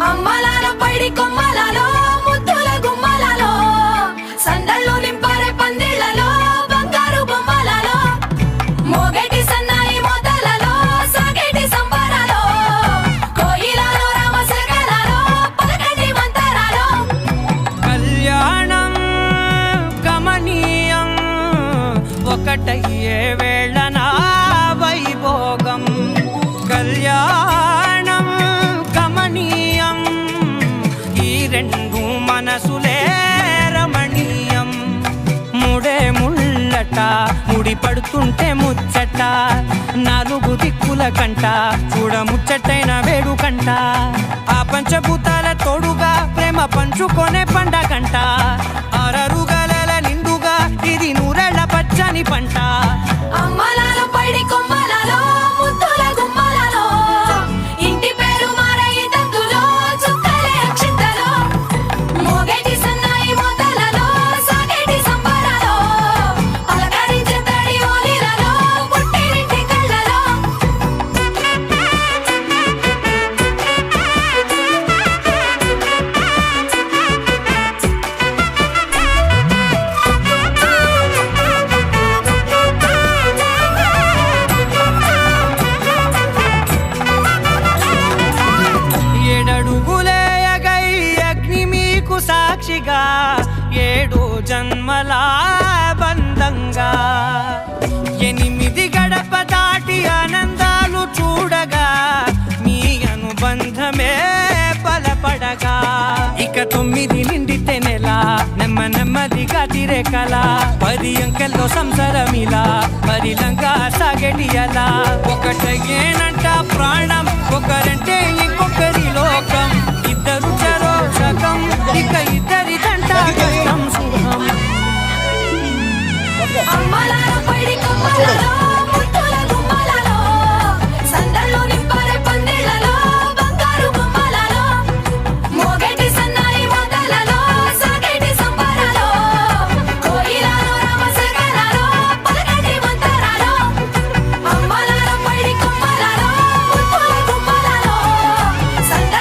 అమ్మలాలో పైడి కొమ్మలలో ముద్దుల గుమ్మలలో సందళ్ళు నింపారే పందిళ్లలో బంగారు బొమ్మలలో మోగేటి సన్నాయి మోతలలో సాగేటి సంబరాలో కోయిలలో రామశకలలో పలకటి మంతరాలో కళ్యాణం గమనీయం ఒకటయ్యే వేళన వైభోగం కళ్యాణం గమనీయం ఈ రెండు మనసులే రమణీయం ముడే ముళ్ళట ముడి పడుతుంటే ముచ్చట నాలుగు దిక్కుల కంట చూడ ముచ్చటైన వేడుకంట ఆ పంచభూతాల తోడుగా ప్రేమ పంచుకొనే పండగంట అరరుగలల నిండుగా ఇది నూరెళ్ళ పచ్చని పంట అమ్మలాలో పైడి కొమ్మలలో ముద్దుల గుమ్మలలో ఇంటి పేరు మారయి తందులో చుక్కలే అక్షింతలో మోగేటి సన్నాయి మోతలలో సాగేటి సంబరాలో పలకరించే తడి ఓలిలలో పుట్టినింటి కళ్ళలో ఏడడుగులేయగై అగ్ని మీకు సాక్షిగా ఏడు జన్మల బంధంగా ఎనిమిది గడప దాటి ఆనందాలు చూడగా మీ అనుబంధమే బలపడగా ఇక 9 నిండితే నెల నెమ్మదిగా తిరే కల 10 అంకెల్లో సంసారమిలా పరిలంగా సాగటి అలా ఒకటేనంట ప్రాణం ఒకరంటే ఇంకొకరి లోకం ఇద్దరు చరో సగం ఇక ఇద్దరి దంట కష్టం సుఖం అమ్మలాలో పైడి కొమ్మలలో ముద్దుల గుమ్మలలో సందళ్ళు నింపారే పందిళ్లలో బంగారు బొమ్మలలో మోగేటి సన్నాయి మోతలలో సాగేటి సంబరాలో కోయిలలో రామశకలలో పలకటి మంతరాలో అమ్మలాలో పైడి కొమ్మలలో ముద్దుల గుమ్మలలో సందళ్ళు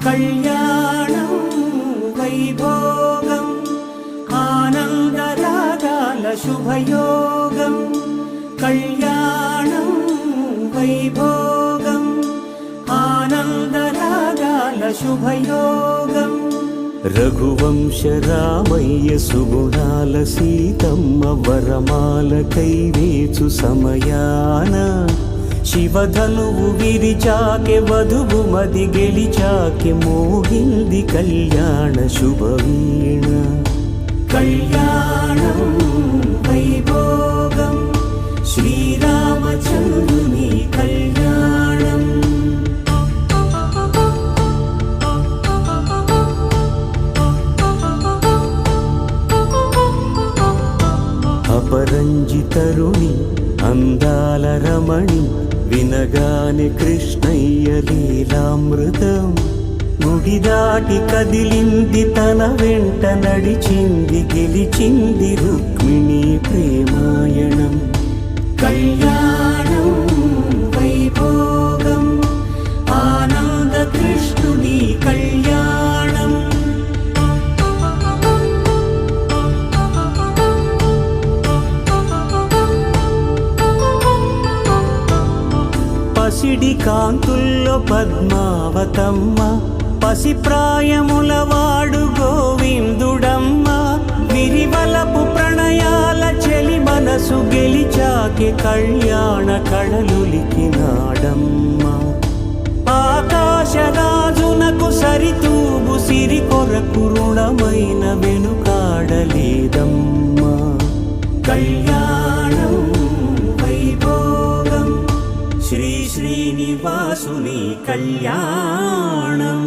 కళ్యాణం వైభోగం ఆనందరాగాల శుభయోగం కళ్యాణం వైభోగం ఆనందరాగాల శుభయోగం రఘువంశ రామయ్య సుగుణాల సీతమ్మ వరమాల కైవేచు సమయాన శివధనువు విరిచాకె వధువు మది గెలిచాకె మోగింది కళ్యాణ శుభవీణ కళ్యాణం వైభోగం శ్రీరామచంద్రుని కళ్యాణం అపరంజితరుణి అందాల రమణి వినగానే కృష్ణయ్య లీలామృతం గుడి దాటి కదిలింది తన వెంట నడిచింది గెలిచింది రుక్మిణి ప్రేమాయణం కళ్యాణం వైభోగం ఆనంద కృష్ణుని కళ్యాణం పసిడి కాంతుల్లో పద్మావతమ్మ పసిప్రాయముల వాడు గోవిందుడమ్మ విరివలపు ప్రణయాల చెలి మనసు గెలిచాకె కళ్యాణ కళలులికినాడమ్మ ఆకాశరాజునకు సరితూగు సిరి కొరకు రుణమైన వెనుకాడలేదమ్మ కళ్యాణం వైభోగం శ్రీ శ్రీనివాసుని కళ్యాణం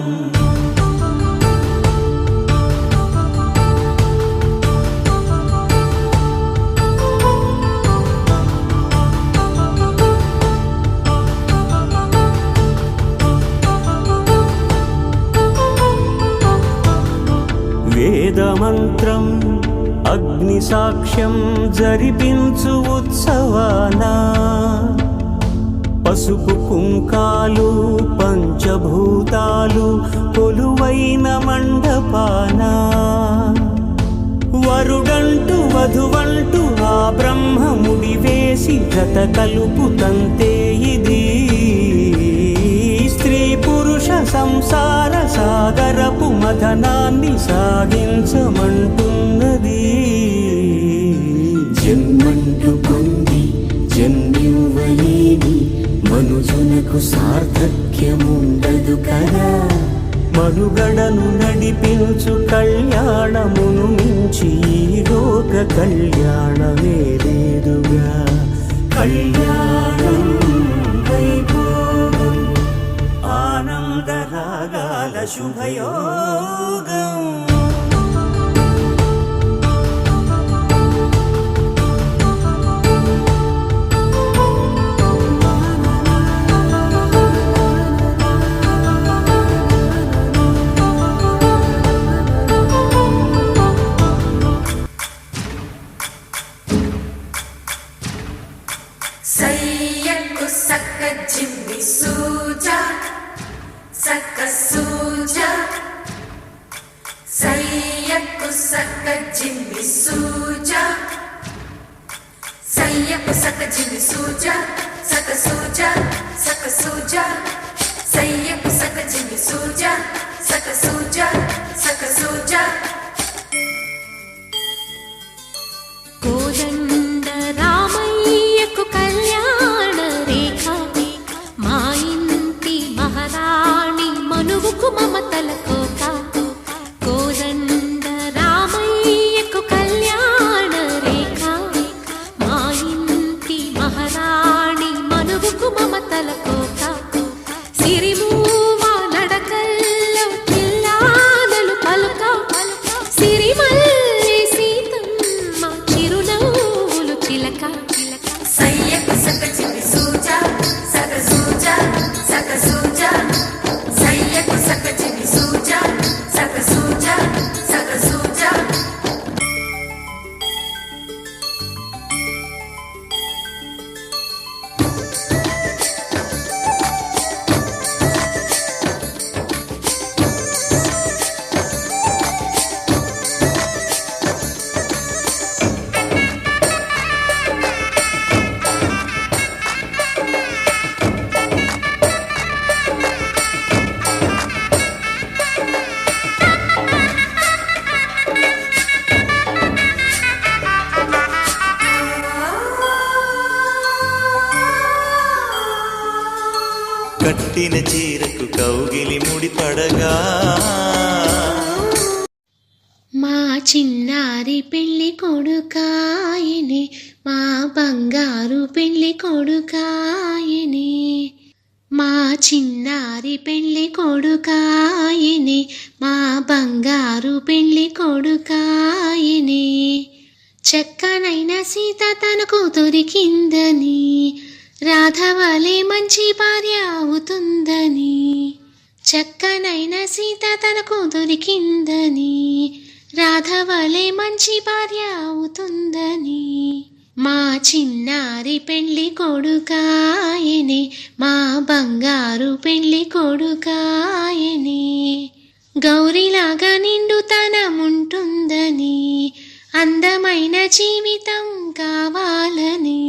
వేదమంత్రం అగ్ని సాక్ష్యం జరిపించు ఉత్సవానా పసుపు కుంకాలు పంచభూతాలు కొలువైన మండపాన వరుడంటూ వధువంటూ ఆ బ్రహ్మముడి వేసి జత కలుపు తంతే ఇది స్త్రీ పురుష సంసార సాగరపు మథనాన్ని సాగించమంటున్నది జన్మంటూ పొంది జన్మివ్వలేని మనుజునకు సార్థక్యముండదు కదా మనుగడను నడిపించు కళ్యాణమును మించి ఈ లోక కళ్యాణమే లేదుగా కళ్యాణం వైభోగం ఆనందరాగాల శుభయోగం సయ్యకు సక్క జిమ్మి సూజా సక్క సూజా సయ్యకు సక్క జిమ్మి సూజా సయ్యకు సక్క జిమ్మి సూజా సక్క సూజా సక్క సూజా సయ్యకు సక్క జిమ్మి సూజా సక్క సూజా సక్క సూజా కోదండ రామయ్యకు కళ్యాణ రేఖ మా ఇంటి మహారాణి మనువుకు మమతల కోక కోదండ రామయ్యకు కళ్యాణ రేఖ మా ఇంటి మహారాణి మనువుకు మమత కట్టిన చీరకు కౌగిలి ముడిపడగా మా చిన్నారి పెళ్లి కొడుకాయనే మా బంగారు పెళ్లి కొడుకాయనే మా చిన్నారి పెళ్లి కొడుకాయనే మా బంగారు పెళ్లి కొడుకాయనే చక్కనైన సీత తనకు దొరికిందని రాధవలే మంచి భార్య అవుతుందని చక్కనైన సీత తనకు దొరికిందని రాధవలే మంచి భార్య అవుతుందని మా చిన్నారి పెళ్లి కొడుకాయనే మా బంగారు పెళ్లి కొడుకాయనే గౌరిలాగా నిండుతనముంటుందని అందమైన జీవితం కావాలని